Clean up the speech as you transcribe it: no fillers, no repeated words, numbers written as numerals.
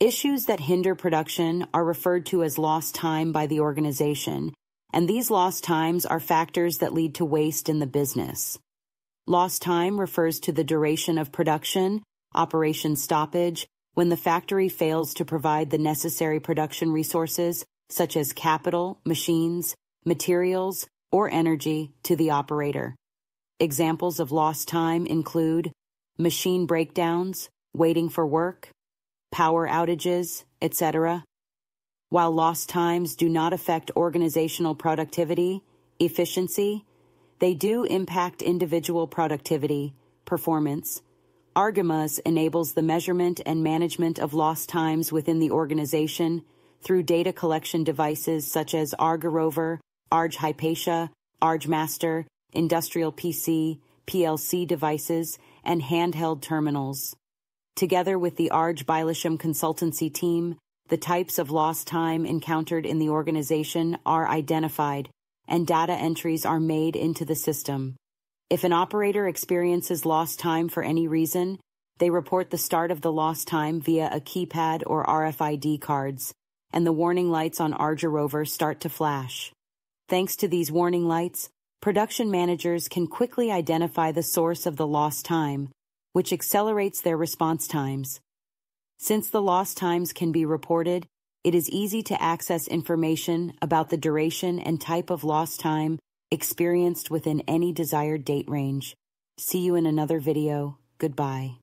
Issues that hinder production are referred to as lost time by the organization, and these lost times are factors that lead to waste in the business. Lost time refers to the duration of production, operation stoppage, when the factory fails to provide the necessary production resources, such as capital, machines, materials, or energy, to the operator. Examples of lost time include machine breakdowns, waiting for work, power outages, etc. While lost times do not affect organizational productivity, efficiency, they do impact individual productivity, performance. Argemas enables the measurement and management of lost times within the organization through data collection devices such as argeRover, Arge Hypatia, Arge Master, industrial PC, PLC devices, and handheld terminals. Together with the Arge Bilishim consultancy team, the types of lost time encountered in the organization are identified, and data entries are made into the system. If an operator experiences lost time for any reason, they report the start of the lost time via a keypad or RFID cards, and the warning lights on argeRover start to flash. Thanks to these warning lights, production managers can quickly identify the source of the lost time, which accelerates their response times. Since the lost times can be reported, it is easy to access information about the duration and type of lost time experienced within any desired date range. See you in another video. Goodbye.